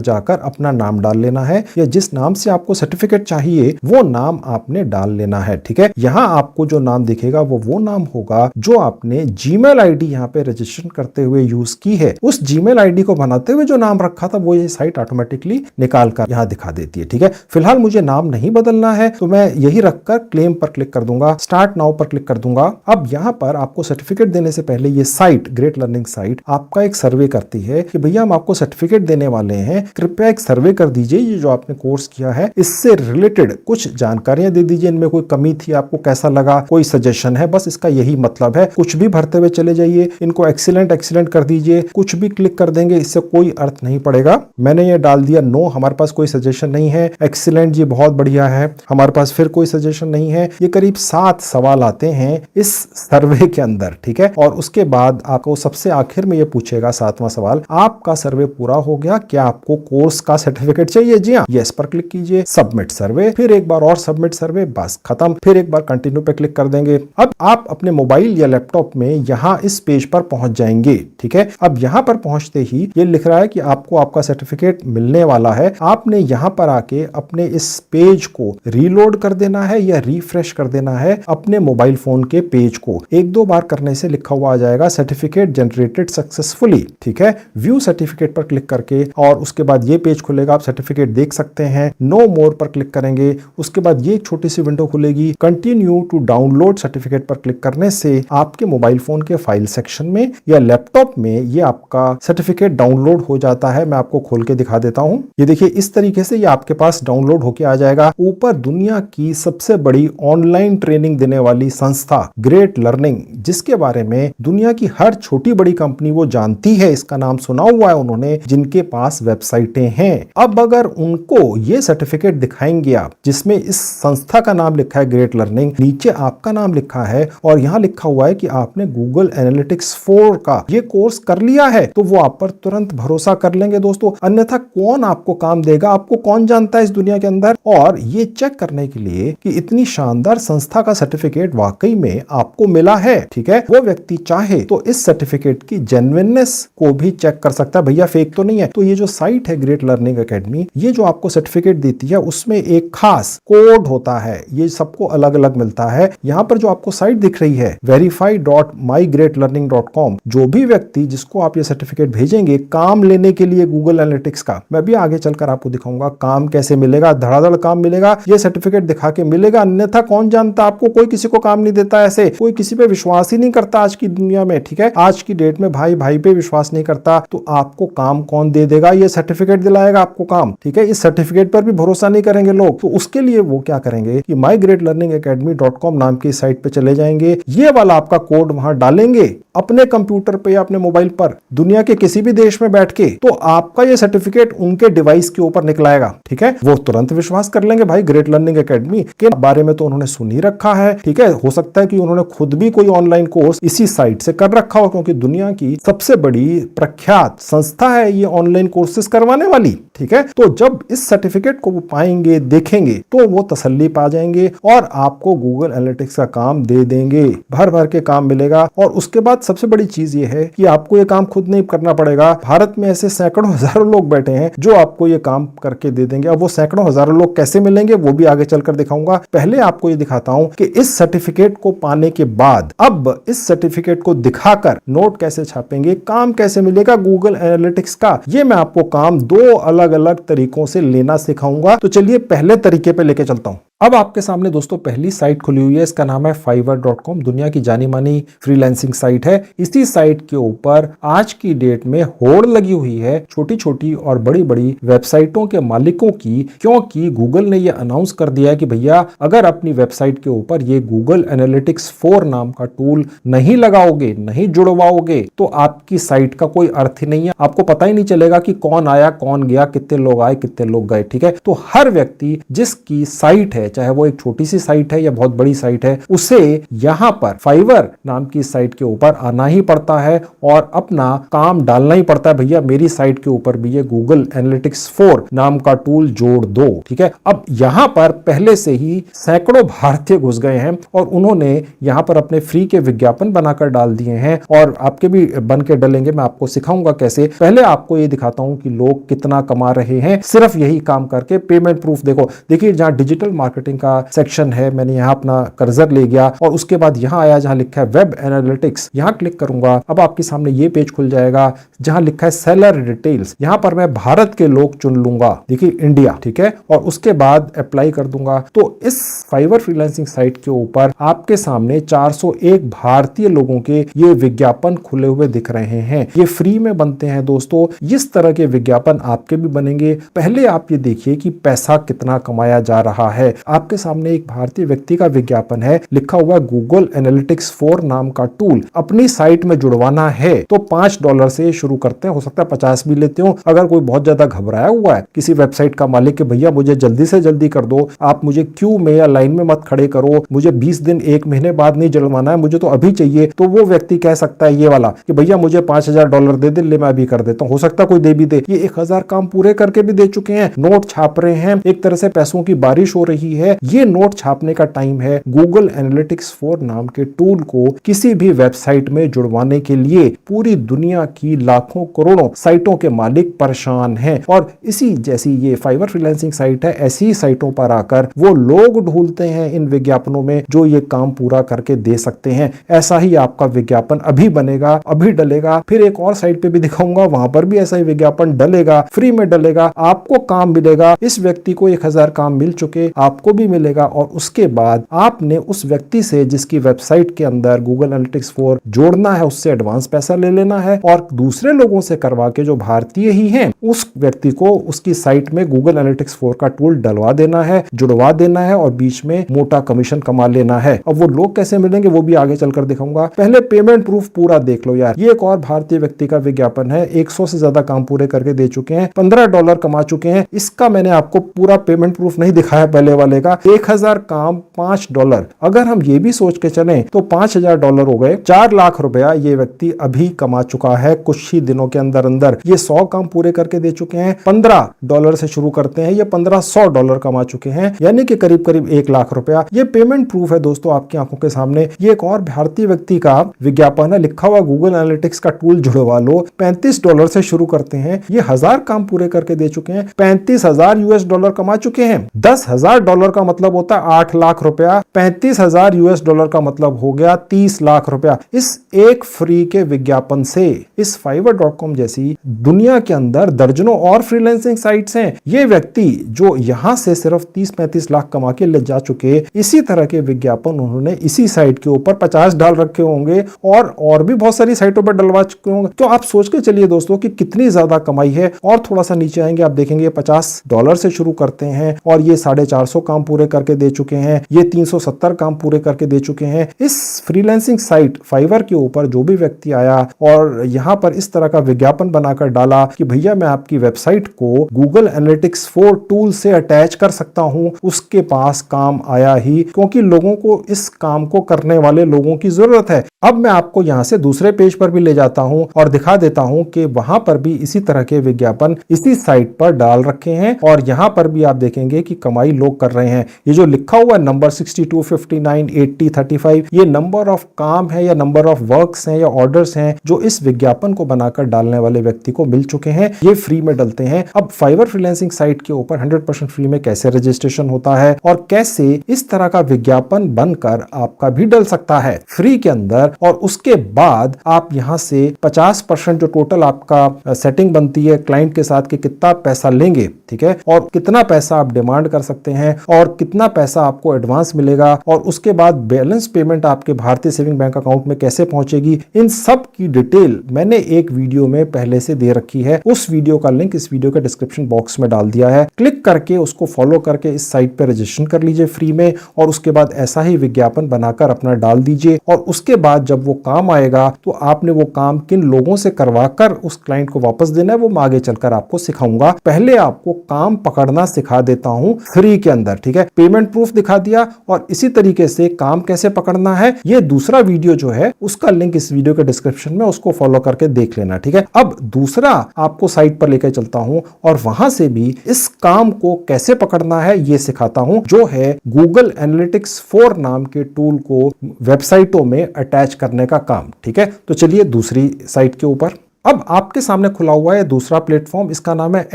जाकर अपना नाम डाल लेना है, या जिस नाम से आपको सर्टिफिकेट चाहिए वो नाम आपने डाल लेना है, ठीक है। यहां आपको जो नाम दिखेगा वो नाम होगा जो आपने जीमेल आईडी यहां पे रजिस्ट्रेशन करते हुए यूज की है। उस जीमेल आईडी को बनाते हुए जो नाम रखा था वो ये साइट ऑटोमेटिकली निकाल कर यहां दिखा देती है, ठीक है। फिलहाल मुझे नाम नहीं बदलना है तो मैं यही रखकर क्लेम पर क्लिक कर दूंगा, स्टार्ट नाउ पर क्लिक कर दूंगा। अब यहां पर आपको सर्टिफिकेट देने से पहले ये साइट, ग्रेट लर्निंग साइट, आपका एक सर्वे करती है कि भैया हम आपको सर्टिफिकेट देने वाले हैं, कृपया एक सर्वे कर दीजिए, ये जो आपने कोर्स किया है इससे रिलेटेड कुछ जानकारियां दे दीजिए, इनमें कोई कमी थी, आपको कैसा लगा, कोई सजेशन है, बस इसका यही मतलब है। कुछ भी भरते हुए चले जाइए, इनको एक्सीलेंट एक्सीलेंट कर दीजिए, कुछ भी क्लिक कर देंगे, इससे कोई अर्थ नहीं पड़ेगा। मैंने ये डाल दिया नो, हमारे पास कोई सजेशन नहीं है। एक्सीलेंट जी बहुत बढ़िया है, हमारे पास फिर कोई सजेशन नहीं है। ये करीब 7 सवाल आते हैं इस सर्वे के अंदर, ठीक है। और उसके बाद आपको सबसे आखिर में ये पूछेगा 7वां सवाल, आपका सर्वे पूरा हो गया, क्या आपको कोर्स का सर्टिफिकेट चाहिए? जी हाँ, यस पर क्लिक कीजिए, सबमिट सर्वे, फिर एक बार और सबमिट सर्वे, बस खत्म। फिर एक बार कंटिन्यू पे क्लिक कर देंगे। अब आप अपने मोबाइल या लैपटॉप में यहां इस पेज पर पहुंच जाएंगे, ठीक है। अब यहां पर पहुंचते ही ये लिख रहा है कि आपको आपका सर्टिफिकेट मिलने वाला है। आपने यहां पर आके अपने इस पेज को रीलोड कर देना है या रिफ्रेश कर देना है अपने मोबाइल फोन के पेज को। 1-2 बार करने से लिखा हुआ आ जाएगा सर्टिफिकेट जनरेटेड सक्सेसफुली, ठीक है। व्यू सर्टिफिकेट पर क्लिक करके और उसके बाद ये पेज खुलेगा, आप सर्टिफिकेट देख सकते हैं। नो मोर पर क्लिक करेंगे, उसके बाद ये एक छोटी सी विंडो खुलेगी, कंटिन्यू टू डाउनलोड सर्टिफिकेट पर क्लिक करने से आपके मोबाइल फोन के फाइल सेक्शन में या लैपटॉप में ये आपका सर्टिफिकेट डाउनलोड हो जाता है। मैं आपको खोल के दिखा देता हूं, ये देखिए इस तरीके से ये आपके पास डाउनलोड होके आ जाएगा। ऊपर दुनिया की सबसे बड़ी ऑनलाइन ट्रेनिंग देने वाली संस्था ग्रेट लर्निंग, जिसके बारे में दुनिया की हर छोटी बड़ी कंपनी वो जानती है, इसका नाम सुना हुआ है उन्होंने, जिनके पास वेबसाइटें हैं। अब अगर उनको ये सर्टिफिकेट दिखाएंगे आप, जिसमें इस संस्था का नाम लिखा है ग्रेट लर्निंग, नीचे आपका नाम लिखा है और यहां लिखा हुआ है कि आपने गूगल एनालिटिक्स 4 का ये कोर्स कर लिया है, तो वो आप पर तुरंत भरोसा कर लेंगे दोस्तों। अन्यथा कौन आपको काम देगा, आपको कौन जानता है इस दुनिया के अंदर। और ये चेक करने के लिए कि इतनी शानदार संस्था का सर्टिफिकेट वाकई में आपको मिला है, ठीक है, वो व्यक्ति चाहे तो इस सर्टिफिकेट की जेन्युइननेस को भी चेक कर सकता है, भैया फेक तो नहीं है। तो ये जो साइट है ग्रेट लर्निंग एकेडमी, ये जो आपको सर्टिफिकेट देती है उसमें एक खास कोड होता है, ये सबको अलग अलग मिलता है। यहाँ पर जो आपको साइट दिख रही है verify.mygreatlearning.com, जो भी व्यक्ति जिसको आप ये सर्टिफिकेट भेजेंगे काम लेने के लिए गूगल एनालिटिक्स का, मैं भी आगे चलकर आपको दिखाऊंगा काम कैसे मिलेगा, धड़ाधड़ काम मिलेगा, ये सर्टिफिकेट दिखा के मिलेगा। अन्यथा कौन जानता, आपको कोई किसी को काम नहीं देता, ऐसे कोई किसी पे विश्वास ही नहीं करता आज की दुनिया में, ठीक है। आज की डेट में भाई भाई पे विश्वास नहीं करता, तो आपको काम कौन दे देगा, ये सर्टिफिकेट दिलाएगा आपको काम, ठीक है। इस सर्टिफिकेट पर भी भरोसा नहीं करेंगे लोग, तो उसके लिए वो क्या करेंगे कि mygreatlearningacademy.com नाम की साइट पे चले जाएंगे, ये वाला आपका कोड वहां डालेंगे अपने कंप्यूटर पे या अपने मोबाइल पर दुनिया के किसी भी देश में बैठ के, तो आपका ये सर्टिफिकेट उनके डिवाइस के ऊपर निकलाएगा, ठीक है। वो तुरंत विश्वास कर लेंगे, भाई ग्रेट लर्निंग एकेडमी के बारे में तो उन्होंने सुन ही रखा है, ठीक है। हो सकता है कि उन्होंने खुद भी कोई ऑनलाइन कोर्स इसी साइट से कर रखा हो, क्योंकि दुनिया की सबसे बड़ी प्रख्यात संस्था है ये ऑनलाइन कोर्सेज करवाने वाली, ठीक है। तो जब इस सर्टिफिकेट को वो पाएंगे, देखेंगे, तो वो तसल्ली पा जाएंगे और आपको गूगल एनालिटिक्स का काम दे देंगे, भर भर के काम मिलेगा। और उसके बाद सबसे बड़ी चीज ये है कि आपको ये काम खुद नहीं करना पड़ेगा। भारत में ऐसे सैकड़ों हजारों लोग बैठे हैं जो आपको ये काम करके दे देंगे। अब वो सैकड़ों हजारों लोग कैसे मिलेंगे वो भी आगे चलकर दिखाऊंगा। पहले आपको ये दिखाता हूं कि इस सर्टिफिकेट को पाने के बाद अब इस सर्टिफिकेट को दिखाकर नोट कैसे छापेंगे, काम कैसे मिलेगा गूगल एनालिटिक्स का, ये मैं आपको काम दो अलग अलग तरीकों से लेना सिखाऊंगा। तो चलिए पहले तरीके पे लेके चलता हूं। अब आपके सामने दोस्तों पहली साइट खुली हुई है, इसका नाम है fiverr.com, दुनिया की जानी मानी फ्रीलांसिंग साइट है। इसी साइट के ऊपर आज की डेट में होड़ लगी हुई है छोटी छोटी और बड़ी बड़ी वेबसाइटों के मालिकों की, क्योंकि गूगल ने यह अनाउंस कर दिया है कि भैया अगर अपनी वेबसाइट के ऊपर ये गूगल एनालिटिक्स 4 नाम का टूल नहीं लगाओगे, नहीं जुड़वाओगे, तो आपकी साइट का कोई अर्थ ही नहीं है। आपको पता ही नहीं चलेगा कि कौन आया कौन गया, कितने लोग आए कितने लोग गए, ठीक है। तो हर व्यक्ति जिसकी साइट है, चाहे वो एक छोटी सी साइट है या बहुत बड़ी साइट है, उसे यहां पर फाइवर नाम की साइट के ऊपर आना ही पड़ता है और अपना काम डालना ही पड़ता है। भैया मेरी साइट के ऊपर भी ये गूगल एनालिटिक्स 4 नाम का टूल जोड़ दो, ठीक है। अब यहां पर पहले से ही सैकड़ों भारतीय घुस गए हैं और उन्होंने यहां पर अपने फ्री के विज्ञापन बनाकर डाल दिए हैं और आपके भी बन के डलेंगे। मैं आपको सिखाऊंगा कैसे। पहले आपको ये दिखाता हूं कि लोग कितना कमा रहे हैं सिर्फ यही काम करके। पेमेंट प्रूफ देखो, देखिए जहां डिजिटल मार्केटिंग का सेक्शन है, मैंने यहां अपना कर्सर ले गया और उसके बाद यहां आया जहां लिखा है वेब एनालिटिक्स, यहां क्लिक करूंगा। अब आपके सामने ये पेज खुल जाएगा जहां लिखा है सेलर डिटेल्स। यहां पर मैं भारत के लोग चुन लूंगा, देखिए इंडिया, ठीक है, और उसके बाद अप्लाई कर दूंगा। तो इस फाइवर फ्रीलांसिंग साइट के ऊपर आपके सामने 401 भारतीय लोगों के ये विज्ञापन खुले हुए दिख रहे हैं। ये फ्री में बनते हैं दोस्तों। इस तरह के विज्ञापन आपके भी बनेंगे। पहले आप ये देखिए कि पैसा कितना कमाया जा रहा है। आपके सामने एक भारतीय व्यक्ति का विज्ञापन है, लिखा हुआ गूगल एनालिटिक्स 4 नाम का टूल अपनी साइट में जुड़वाना है तो $5 से शुरू करते हैं। हो सकता है 50 भी लेते हो। अगर कोई बहुत ज्यादा घबराया हुआ है किसी वेबसाइट का मालिक कि भैया मुझे जल्दी से जल्दी कर दो, आप मुझे क्यू में या लाइन में मत खड़े करो, मुझे 20 दिन 1 महीने बाद नहीं जुड़वाना है, मुझे तो अभी चाहिए, तो वो व्यक्ति कह सकता है ये वाला कि भैया मुझे $5000 दे दे, ले मैं अभी कर देता हूं। हो सकता है कोई दे भी दे। ये 1000 काम पूरे करके भी दे चुके हैं, नोट छाप रहे हैं, एक तरह से पैसों की बारिश हो रही है। ये नोट छापने का टाइम है। गूगल एनालिटिक्स 4 नाम के टूल को किसी भी वेबसाइट में जुड़वाने के लिए पूरी दुनिया की लाखों करोड़ों साइटों के मालिक परेशान हैं और इसी जैसी ये फाइवर फ्रीलांसिंग साइट है, ऐसी साइटों पर आकर वो लोग ढूंढते हैं इन विज्ञापनों में जो ये काम पूरा करके दे सकते हैं। ऐसा ही आपका विज्ञापन अभी बनेगा, अभी डलेगा। फिर एक और साइट पे भी दिखाऊंगा, वहां पर भी ऐसा ही विज्ञापन डलेगा, फ्री में डलेगा, आपको काम मिलेगा। इस व्यक्ति को 1000 काम मिल चुके, आपको भी मिलेगा और उसके बाद आपने उस व्यक्ति से जिसकी वेबसाइट के अंदर गूगल एनालिटिक्स 4 जोड़ना है उससे एडवांस पैसा ले लेना है और दूसरे लोगों से करवा के जो भारतीय ही हैं उस व्यक्ति को उसकी साइट में गूगल एनालिटिक्स 4 का टूल डलवा देना है, जुड़वा देना है और बीच में मोटा कमीशन कमा लेना है। अब वो लोग कैसे मिलेंगे वो भी आगे चलकर दिखाऊंगा। पहले पेमेंट प्रूफ पूरा देख लो यार। ये एक और भारतीय व्यक्ति का विज्ञापन है, 100 से ज्यादा काम पूरे करके दे चुके हैं, $15 कमा चुके हैं। इसका मैंने आपको पूरा पेमेंट प्रूफ नहीं दिखाया पहले वाले का। 1000 काम $5। अगर हम ये भी सोच के चलें तो $5000 हो गए, 4 लाख रुपया ये व्यक्ति अभी कमा चुका है कुछ ही दिनों के अंदर अंदर। ये 100 काम पूरे करके दे चुके हैं, $15 से शुरू करते हैं, ये $1500 कमा चुके हैं, यानी कि करीब करीब 1 लाख रुपया। ये पेमेंट प्रूफ है दोस्तों आपकी आंखों के सामने। ये एक और भारतीय व्यक्ति का विज्ञापन है, लिखा हुआ गूगल एनालिटिक्स का टूल जुड़वा लो, $35 से शुरू करते हैं। ये 1000 काम पूरे करके दे चुके हैं, $35,000 कमा चुके हैं। $10,000 डॉलर का मतलब होता है 8 लाख रुपया, 35,000 यूएस डॉलर का मतलब हो गया 30 लाख रुपया इस एक फ्री के विज्ञापन से। इस fiverr.com जैसी दुनिया के अंदर दर्जनों और फ्रीलांसिंग साइट्स हैं। ये व्यक्ति जो यहां से सिर्फ 30-35 लाख कमा के ले जा चुके, इसी तरह के विज्ञापन उन्होंने इसी साइट के ऊपर 50 डाल रखे होंगे और भी बहुत सारी साइटों पर डलवा चुके होंगे। तो आप सोच के चलिए दोस्तों कि कितनी ज्यादा कमाई है। और थोड़ा सा नीचे आएंगे, आप देखेंगे $50 से शुरू करते हैं और ये 450 काम पूरे करके दे चुके हैं, ये 370 काम पूरे करके दे चुके हैं। इस फ्रीलांसिंग साइट फाइवर के ऊपर जो भी व्यक्ति आया और यहां पर इस तरह का विज्ञापन बनाकर डाला कि भैया मैं आपकी वेबसाइट को गूगल एनालिटिक्स 4 टूल से अटैच कर सकता हूं, उसके पास काम आया ही, क्योंकि लोगों को इस काम को करने वाले लोगों की जरूरत है। अब मैं आपको यहां से दूसरे पेज पर भी ले जाता हूं और दिखा देता हूं कि वहां पर भी इसी तरह के विज्ञापन इसी साइट पर डाल रखे हैं और यहां पर भी आप देखेंगे कि कमाई लोग कर रहे हैं। ये जो लिखा हुआ नंबर 62, 59, 80, 35 ये नंबर ऑफ काम है या नंबर ऑफ वर्क्स हैं या ऑर्डर्स हैं जो इस विज्ञापन को बनाकर डालने वाले व्यक्ति को मिल चुके हैं। ये फ्री में डलते हैं। अब फाइवर फ्रीलांसिंग साइट के ऊपर 100% फ्री में कैसे रजिस्ट्रेशन होता है और कैसे इस तरह का विज्ञापन बनकर आपका भी डल सकता है फ्री के अंदर, और उसके बाद आप यहां से 50% जो टोटल आपका सेटिंग बनती है क्लाइंट के साथ कि कितना पैसा लेंगे, ठीक है, और कितना पैसा आप डिमांड कर सकते हैं और कितना पैसा आपको एडवांस मिलेगा और उसके बाद बैलेंस पेमेंट आपके भारतीय सेविंग बैंक अकाउंट में कैसे पहुंचेगी, इन सब की डिटेल मैंने एक वीडियो में पहले से दे रखी है। उस वीडियो का लिंक इस वीडियो के डिस्क्रिप्शन बॉक्स में डाल दिया है। क्लिक करके उसको फॉलो करके इस साइट पर रजिस्ट्रेशन कर लीजिए फ्री में और उसके बाद ऐसा ही विज्ञापन बनाकर अपना डाल दीजिए और उसके बाद जब वो काम आएगा तो आपने वो काम किन लोगों से करवाकर उस क्लाइंट को वापस देना है वो मैं आगे चलकर आपको सिखाऊंगा। पहले आपको काम पकड़ना सिखा देता हूं फ्री के अंदर, ठीक है। पेमेंट प्रूफ दिखा दिया और इसी तरीके से काम कैसे पकड़ना है ये दूसरा वीडियो जो है उसका लिंक इस वीडियो के डिस्क्रिप्शन में, उसको फॉलो करके देख लेना, ठीक है। अब दूसरा आपको साइट पर लेकर चलता हूं और वहां से भी इस काम को कैसे पकड़ना है ये सिखाता हूं, जो है गूगल एनालिटिक्स 4 नाम के टूल को वेबसाइटों में अटैच करने का काम, ठीक है। तो चलिए दूसरी साइट के ऊपर। अब आपके सामने खुला हुआ है दूसरा प्लेटफॉर्म, इसका नाम है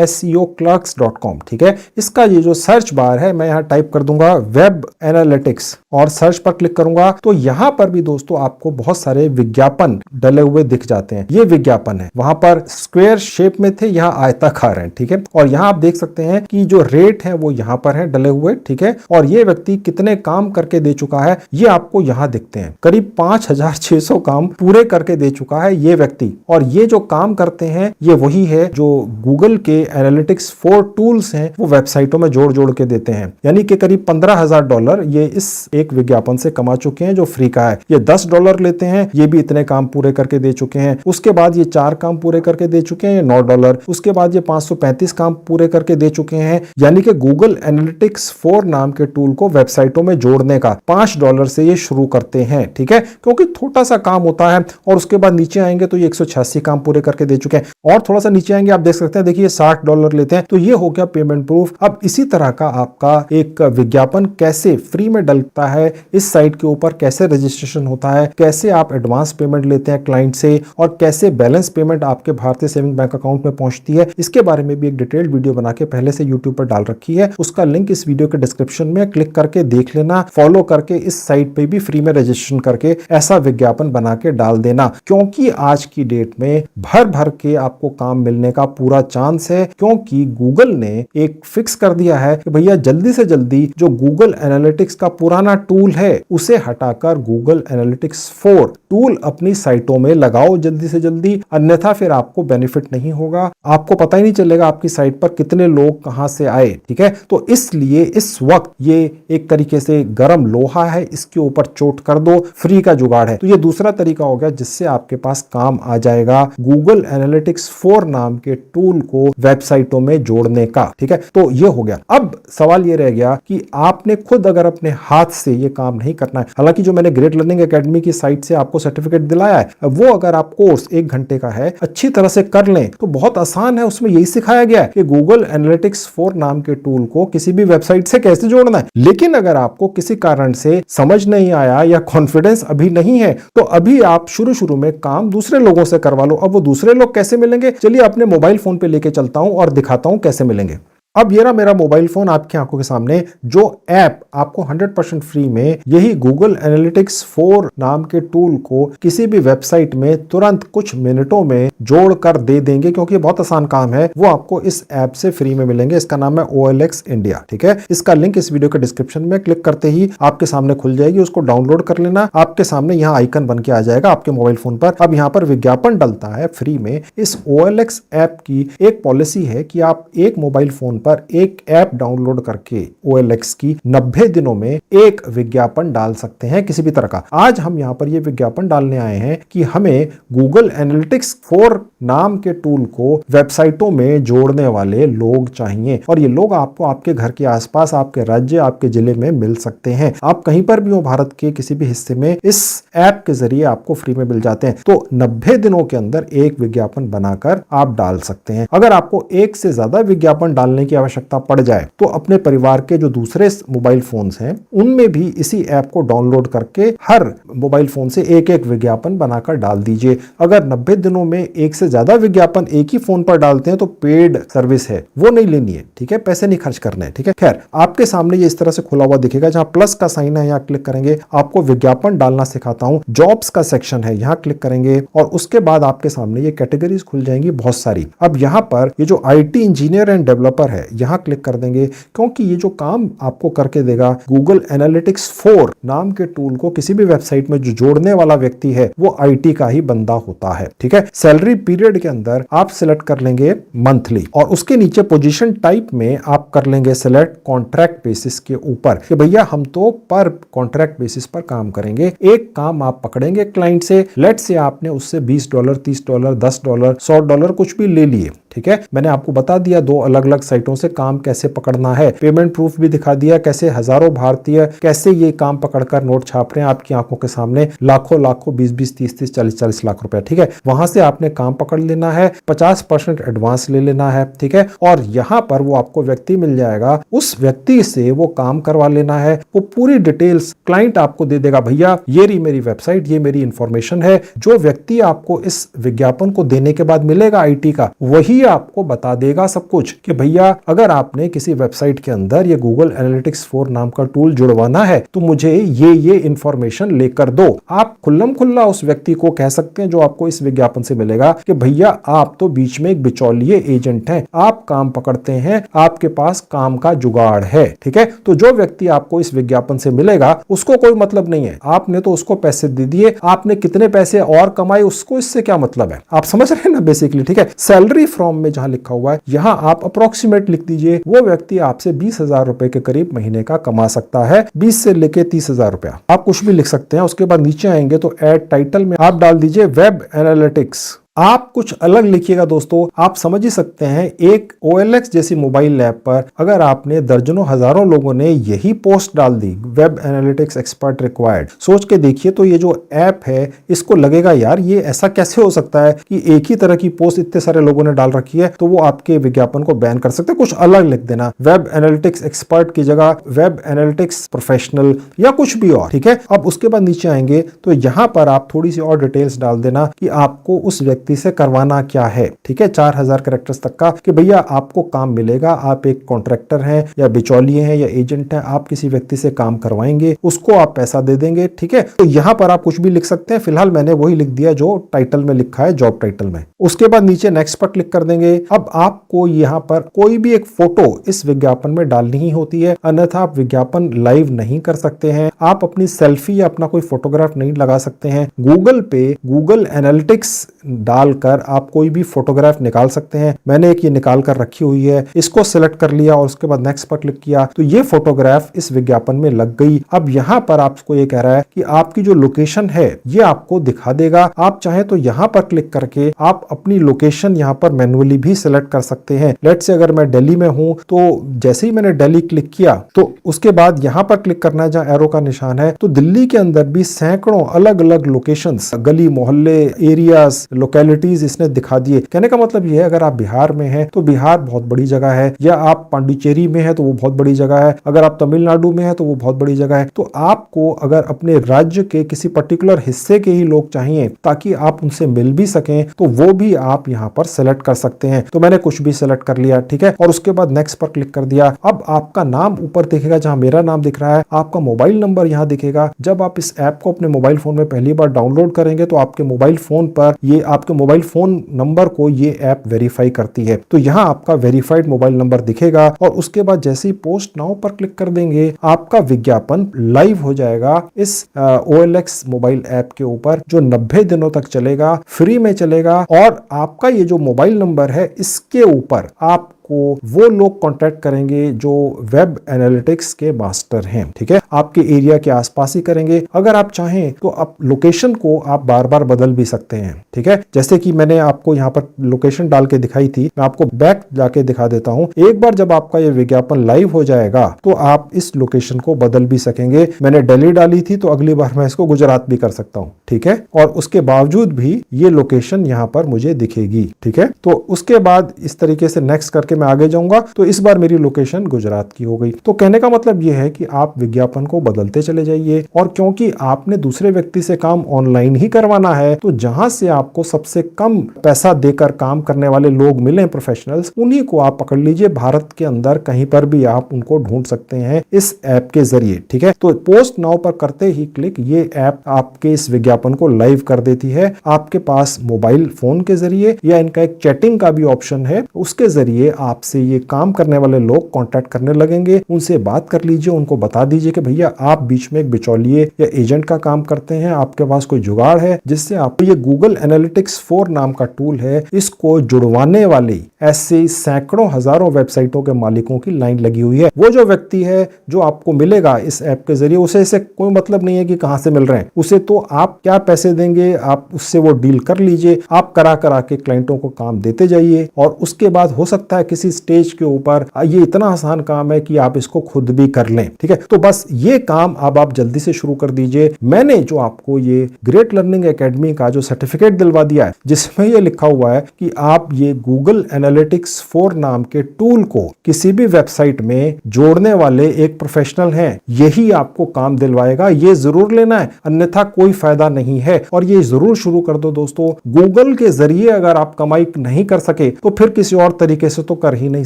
SEOclerks.com, ठीक है। इसका ये जो सर्च बार है मैं यहां टाइप कर दूंगा वेब एनालिटिक्स और सर्च पर क्लिक करूंगा तो यहां पर भी दोस्तों आपको बहुत सारे विज्ञापन डले हुए दिख जाते हैं। ये विज्ञापन है, वहां पर स्क्वायर शेप में थे, यहां आयताकार है, ठीक है। और यहां आप देख सकते हैं कि जो रेट है वो यहां पर है डले हुए, ठीक है। और ये व्यक्ति कितने काम करके दे चुका है ये आपको यहां दिखते हैं। करीब 5,600 काम पूरे करके दे चुका है ये व्यक्ति। और ये जो काम करते हैं ये वही है जो गूगल के एनालिटिक्स 4 टूल्स हैं वो वेबसाइटों में जोड़ जोड़ के देते हैं। यानी कि करीब $15,000 ये इस एक विज्ञापन से कमा चुके हैं जो फ्री का है। ये $10 लेते हैं, ये भी इतने काम पूरे करके दे चुके हैं। उसके बाद ये 4 काम पूरे करके दे चुके हैं, ये $9। उसके बाद ये 535 काम पूरे करके दे चुके हैं। यानी कि गूगल एनालिटिक्स 4 नाम के टूल को वेबसाइटों में जोड़ने का $5 से ये शुरू करते हैं, ठीक है, क्योंकि छोटा सा काम होता है। और उसके बाद नीचे आएंगे तो ये 186 काम पूरे करके दे चुके हैं। और थोड़ा सा नीचे आएंगे आप देख सकते हैं, देखिए $60 लेते हैं। तो ये हो गया पेमेंट प्रूफ। अब इसी तरह का आपका एक विज्ञापन कैसे फ्री में डलता है इस साइट के ऊपर, कैसे रजिस्ट्रेशन होता है, कैसे आप एडवांस पेमेंट लेते हैं क्लाइंट से और कैसे बैलेंस पेमेंट आपके भारतीय सेविंग बैंक अकाउंट में पहुंचती है, इसके बारे में भी एक डिटेल्ड वीडियो बना के पहले से यूट्यूब पर डाल रखी है। उसका लिंक इस वीडियो के डिस्क्रिप्शन में, क्लिक करके देख लेना, फॉलो करके इस साइट पे भी फ्री में रजिस्ट्रेशन करके ऐसा विज्ञापन बना के डाल देना। क्योंकि आज की डेट में भर भर के आपको काम मिलने का पूरा चांस है, क्योंकि गूगल ने एक फिक्स कर दिया है कि भैया जल्दी से जल्दी जो गूगल एनालिटिक्स का पुराना टूल है उसे हटाकर गूगल एनालिटिक्स 4 टूल अपनी साइटों में लगाओ जल्दी से जल्दी, अन्यथा फिर आपको बेनिफिट नहीं होगा। आपको पता ही नहीं चलेगा आपकी साइट पर कितने लोग कहां से आए, ठीक है। तो इसलिए इस वक्त ये एक तरीके से गर्म लोहा है, इसके ऊपर चोट कर दो, फ्री का जुगाड़ है। तो ये दूसरा तरीका हो गया जिससे आपके पास काम आ जाएगा गूगल एनालिटिक्स 4 नाम के टूल को वेबसाइटों में जोड़ने का, ठीक है। तो ये हो गया। अब सवाल ये रह गया कि आपने खुद अगर अपने हाथ से ये काम नहीं करना है, हालांकि जो मैंने ग्रेट लर्निंग एकेडमी की साइट से आपको सर्टिफिकेट दिलाया है वो अगर आप कोर्स 1 घंटे का है अच्छी तरह से कर लें तो बहुत आसान है। उसमें यही सिखाया गया है कि गूगल एनालिटिक्स 4 नाम के टूल को किसी भी वेबसाइट से कैसे जोड़ना है। लेकिन अगर आपको किसी कारण से समझ नहीं आया या कॉन्फिडेंस अभी नहीं है तो अभी आप शुरू में काम दूसरे लोगों से करवा लो। अब वो दूसरे लोग कैसे मिलेंगे, चलिए अपने मोबाइल फोन पे लेके चलता हूं और दिखाता हूं कैसे मिलेंगे। अब ये रहा मेरा मोबाइल फोन आपकी आंखों के सामने, जो ऐप आपको 100% फ्री में यही गूगल एनालिटिक्स 4 नाम के टूल को किसी भी वेबसाइट में तुरंत कुछ मिनटों में जोड़कर दे देंगे, क्योंकि ये बहुत आसान काम है, वो आपको इस ऐप से फ्री में मिलेंगे। इसका नाम है OLX इंडिया। ठीक है, इसका लिंक इस वीडियो के डिस्क्रिप्शन में क्लिक करते ही आपके सामने खुल जाएगी, उसको डाउनलोड कर लेना। आपके सामने यहाँ आइकन बन के आ जाएगा आपके मोबाइल फोन पर। अब यहाँ पर विज्ञापन डलता है फ्री में। इस OLX ऐप की एक पॉलिसी है कि आप एक मोबाइल फोन पर एक ऐप डाउनलोड करके OLX की 90 दिनों में एक विज्ञापन डाल सकते हैं किसी भी तरह का। आज हम यहां पर ये विज्ञापन डालने आए हैं कि हमें गूगल एनालिटिक्स 4 नाम के टूल को वेबसाइटों में जोड़ने वाले लोग चाहिए, और ये लोग आपको आपके घर के आसपास, आपके राज्य, आपके जिले में मिल सकते हैं। आप कहीं पर भी हो भारत के किसी भी हिस्से में, इस ऐप के जरिए आपको फ्री में मिल जाते हैं। तो 90 दिनों के अंदर एक विज्ञापन बनाकर आप डाल सकते हैं। अगर आपको एक से ज्यादा विज्ञापन डालने की आवश्यकता पड़ जाए तो अपने परिवार के जो दूसरे मोबाइल फोन्स हैं उनमें भी इसी ऐप को डाउनलोड करके हर मोबाइल फोन से एक एक विज्ञापन बनाकर डाल दीजिए। अगर 90 दिनों में एक से ज्यादा विज्ञापन एक ही फोन पर डालते हैं तो पेड सर्विस है, वो नहीं लेनी है। ठीक है, पैसे नहीं खर्च करने हैं। ठीक है, खैर आपके सामने ये इस तरह से खुला हुआ दिखेगा, जहां प्लस का साइन है यहाँ क्लिक करेंगे। आपको विज्ञापन डालना सिखाता हूं। जॉब्स का सेक्शन है, यहाँ क्लिक करेंगे और उसके बाद आपके सामने ये कैटेगरीज खुल जाएंगी बहुत सारी। अब यहाँ पर ये जो IT इंजीनियर एंड डेवलपर है, यहां क्लिक कर देंगे, क्योंकि ये जो काम आपको करके देगा गूगल एनालिटिक्स 4 नाम के टूल को किसी भी वेबसाइट में जो जोड़ने वाला व्यक्ति है वो IT का ही बंदा होता है। ठीक है, सैलरी पीरियड के अंदर आप सिलेक्ट कर लेंगे मंथली, और उसके नीचे पोजीशन टाइप में आप कर लेंगे सिलेक्ट कॉन्ट्रैक्ट बेसिस के ऊपर कि भैया हम तो पर कॉन्ट्रैक्ट बेसिस पर काम करेंगे। एक काम आप पकड़ेंगे क्लाइंट से, लेट से आपने उससे $20, $30, $10, $100 कुछ भी ले लिए। ठीक है, मैंने आपको बता दिया 2 अलग अलग साइटों से काम कैसे पकड़ना है, पेमेंट प्रूफ भी दिखा दिया, कैसे हजारों भारतीय कैसे ये काम पकड़कर नोट छाप रहे हैं आपकी आंखों के सामने, लाखों लाखों 20-20, 30-30, 40-40 लाख रुपए। ठीक है, वहां से आपने काम पकड़ लेना है, 50% एडवांस ले लेना है। ठीक है, और यहां पर वो आपको व्यक्ति मिल जाएगा, उस व्यक्ति से वो काम करवा लेना है। वो पूरी डिटेल्स क्लाइंट आपको दे देगा, भैया ये रही मेरी वेबसाइट, ये मेरी इंफॉर्मेशन है। जो व्यक्ति आपको इस विज्ञापन को देने के बाद मिलेगा IT का, वही आपको बता देगा सब कुछ कि भैया अगर आपने किसी वेबसाइट के अंदर ये गूगल एनालिटिक्स 4 नाम का टूल जुड़वाना है तो मुझे ये इंफॉर्मेशन लेकर दो। आप खुल्लम खुल्ला उस व्यक्ति को कह सकते हैं जो आपको इस विज्ञापन से मिलेगा कि भैया आप तो बीच में एक बिचौलिए एजेंट हैं, आप काम पकड़ते हैं, आपके पास काम का जुगाड़ है। ठीक है, तो जो व्यक्ति आपको इस विज्ञापन से मिलेगा उसको कोई मतलब नहीं है, आपने तो उसको पैसे दे दिए, आपने कितने पैसे और कमाए उसको इससे क्या मतलब है। आप समझ रहे हैं ना बेसिकली। ठीक है, सैलरी फ्रॉम में जहां लिखा हुआ है यहां आप अप्रोक्सीमेट लिख दीजिए, वो व्यक्ति आपसे 20,000 रुपए के करीब महीने का कमा सकता है, 20 से लेके 30,000 रुपया। आप कुछ भी लिख सकते हैं। उसके बाद नीचे आएंगे तो ऐड टाइटल में आप डाल दीजिए वेब एनालिटिक्स। आप कुछ अलग लिखिएगा दोस्तों, आप समझ ही सकते हैं। एक OLX जैसी मोबाइल ऐप पर अगर आपने दर्जनों हजारों लोगों ने यही पोस्ट डाल दी, वेब एनालिटिक्स एक्सपर्ट रिक्वायर्ड, सोच के देखिए तो ये जो ऐप है इसको लगेगा यार ये ऐसा कैसे हो सकता है कि एक ही तरह की पोस्ट इतने सारे लोगों ने डाल रखी है, तो वो आपके विज्ञापन को बैन कर सकते हैं। कुछ अलग लिख देना, वेब एनालिटिक्स एक्सपर्ट की जगह वेब एनालिटिक्स प्रोफेशनल या कुछ भी और। ठीक है, अब उसके बाद नीचे आएंगे तो यहां पर आप थोड़ी सी और डिटेल्स डाल देना कि आपको उस व्यक्ति से करवाना क्या है। ठीक है, 4000 कैरेक्टर्स तक का कि भैया आपको काम मिलेगा, आप एक कॉन्ट्रैक्टर हैं या बिचौलिए हैं या एजेंट हैं, आप किसी व्यक्ति से काम करवाएंगे, उसको आप पैसा दे देंगे। ठीक है, तो यहां पर आप कुछ भी लिख सकते हैं। फिलहाल मैंने वही लिख दिया जो टाइटल में लिखा है, जॉब टाइटल में। उसके बाद नीचे नेक्स्ट पर क्लिक कर देंगे। अब आपको यहां पर कोई भी एक फोटो इस विज्ञापन में डालनी ही होती है, अन्यथा आप विज्ञापन लाइव नहीं कर सकते हैं। आप अपनी सेल्फी या अपना कोई फोटोग्राफ नहीं लगा सकते हैं। गूगल पे गूगल एनालिटिक्स डालकर आप कोई भी फोटोग्राफ निकाल सकते हैं। मैंने एक ये निकाल कर रखी हुई है, इसको सिलेक्ट कर लिया और उसके बाद नेक्स्ट पर क्लिक किया तो ये फोटोग्राफ इस विज्ञापन में लग गई। अब यहां पर आपको ये कह रहा है कि आपकी जो लोकेशन है ये आपको दिखा देगा। आप चाहे तो यहां पर क्लिक करके आप अपनी लोकेशन यहां पर मैन्युअली भी सिलेक्ट कर सकते हैं। लेट्स से अगर मैं दिल्ली में हूं तो जैसे ही मैंने दिल्ली क्लिक किया तो उसके बाद यहां पर क्लिक करना है जहां एरो का निशान है, तो दिल्ली के अंदर भी सैकड़ों अलग अलग लोकेशंस, गली मोहल्ले, एरियाज, लोकेलिटीज लोकेलिटीज इसने दिखा दिए। कहने का मतलब ये है अगर आप बिहार में हैं तो बिहार बहुत बड़ी जगह है, या आप पांडिचेरी में हैं तो वो बहुत बड़ी जगह है, अगर आप तमिलनाडु में हैं तो वो बहुत बड़ी जगह है। तो आपको अगर अपने राज्य के किसी पर्टिकुलर हिस्से के ही लोग चाहिए ताकि आप उनसे मिल भी सकें तो वो भी आप यहाँ पर सेलेक्ट कर सकते हैं। तो मैंने कुछ भी सेलेक्ट कर लिया, ठीक है, और उसके बाद नेक्स्ट पर क्लिक कर दिया। अब आपका नाम ऊपर दिखेगा, जहां मेरा नाम दिख रहा है, आपका मोबाइल नंबर यहां दिखेगा। जब आप इस ऐप को अपने मोबाइल फोन में पहली बार डाउनलोड करेंगे तो आपके मोबाइल फोन पर ये आपके मोबाइल फोन नंबर को ये ऐप वेरीफाई करती है। तो यहाँ आपका वेरीफाइड मोबाइल नंबर दिखेगा और उसके बाद जैसे ही पोस्ट नाउ पर क्लिक कर देंगे आपका विज्ञापन लाइव हो जाएगा इस OLX मोबाइल ऐप के ऊपर, जो 90 दिनों तक चलेगा, फ्री में चलेगा। और आपका ये जो मोबाइल नंबर है इसके ऊपर आप को वो लोग कांटेक्ट करेंगे जो वेब एनालिटिक्स के मास्टर हैं, ठीक है, आपके एरिया के आसपास ही करेंगे। अगर आप चाहें तो आप लोकेशन को आप बार बार बदल भी सकते हैं, ठीक है, जैसे कि मैंने आपको यहाँ पर लोकेशन डाल के दिखाई थी, मैं आपको बैक जाके दिखा देता हूँ। एक बार जब आपका ये विज्ञापन लाइव हो जाएगा तो आप इस लोकेशन को बदल भी सकेंगे। मैंने दिल्ली डाली थी तो अगली बार मैं इसको गुजरात भी कर सकता हूँ, ठीक है, और उसके बावजूद भी ये लोकेशन यहाँ पर मुझे दिखेगी, ठीक है। तो उसके बाद इस तरीके से नेक्स्ट करके मैं आगे जाऊंगा तो इस बार मेरी लोकेशन गुजरात की हो गई। तो कहने का मतलब यह है कि आप विज्ञापन को बदलते चले जाइए, और क्योंकि आपने दूसरे व्यक्ति से काम ऑनलाइन ही करवाना है तो जहां से आपको सबसे कम पैसा देकर काम करने वाले लोग मिले प्रोफेशनल्स, उन्हीं को आप पकड़ लीजिए। भारत के अंदर कहीं पर भी आप उनको ढूंढ सकते हैं इस ऐप के जरिए, ठीक है। तो पोस्ट नाउ पर करते ही क्लिक ये ऐप आपके इस विज्ञापन को लाइव कर देती है। आपके पास मोबाइल फोन के जरिए या इनका एक चैटिंग का भी ऑप्शन है, उसके जरिए आपसे ये काम करने वाले लोग कांटेक्ट करने लगेंगे। उनसे बात कर लीजिए, उनको बता दीजिए कि भैया आप बीच में एक बिचौलिए या एजेंट का काम करते हैं, आपके पास कोई जुगाड़ है जिससे आप ये गूगल एनालिटिक्स 4 नाम का टूल है, इसको जुड़वाने वाली ऐसे सैकड़ों हजारों वेबसाइटों के मालिकों की लाइन लगी हुई है। वो जो व्यक्ति है जो आपको मिलेगा इस ऐप के जरिए, उसे इससे कोई मतलब नहीं है कि कहां से मिल रहे हैं, उसे तो आप क्या पैसे देंगे आप उससे वो डील कर लीजिए। आप करा करा के क्लाइंटों को काम देते जाइए और उसके बाद हो सकता है किसी स्टेज के ऊपर ये इतना आसान काम है कि आप इसको खुद भी कर लें, ठीक है। तो बस ये काम अब आप जल्दी से शुरू कर दीजिए। मैंने जो आपको ये ग्रेट लर्निंग एकेडमी का जो सर्टिफिकेट दिलवा दिया है जिसमें ये लिखा हुआ है कि आप ये गूगल एनालिटिक्स 4 नाम के टूल को किसी भी वेबसाइट में जोड़ने वाले एक प्रोफेशनल हैं, यही आपको काम दिलवाएगा। ये जरूर लेना है, अन्यथा कोई फायदा नहीं है। और ये जरूर शुरू कर दो दोस्तों। गूगल के जरिए अगर आप कमाई नहीं कर सके तो फिर किसी और तरीके से तो कर ही नहीं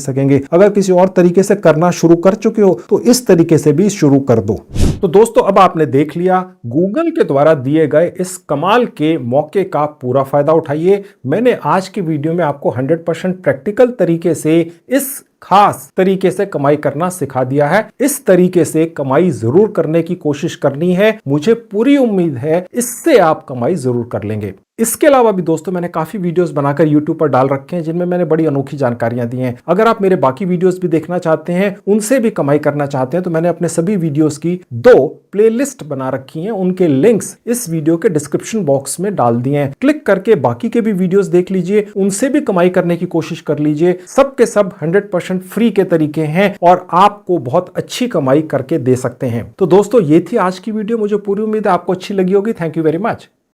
सकेंगे। अगर किसी और तरीके से करना शुरू कर चुके हो तो इस तरीके से भी शुरू कर दो। तो दोस्तों अब आपने देख लिया, गूगल के द्वारा दिए गए इस कमाल के मौके का पूरा फायदा उठाइए। मैंने आज की वीडियो में आपको 100% प्रैक्टिकल तरीके से इस खास तरीके से कमाई करना सिखा दिया है। इस तरीके से कमाई जरूर करने की कोशिश करनी है, मुझे पूरी उम्मीद है इससे आप कमाई जरूर कर लेंगे। इसके अलावा भी दोस्तों मैंने काफी वीडियोस बनाकर YouTube पर डाल रखे हैं जिनमें मैंने बड़ी अनोखी जानकारियां दी हैं। अगर आप मेरे बाकी वीडियोस भी देखना चाहते हैं, उनसे भी कमाई करना चाहते हैं, तो मैंने अपने सभी वीडियोस की 2 प्लेलिस्ट बना रखी हैं। उनके लिंक्स इस वीडियो के डिस्क्रिप्शन बॉक्स में डाल दिए हैं। क्लिक करके बाकी के भी वीडियोस देख लीजिए, उनसे भी कमाई करने की कोशिश कर लीजिए। सब के सब 100% फ्री के तरीके हैं और आपको बहुत अच्छी कमाई करके दे सकते हैं। तो दोस्तों ये थी आज की वीडियो, मुझे पूरी उम्मीद है आपको अच्छी लगी होगी। Thank you very much.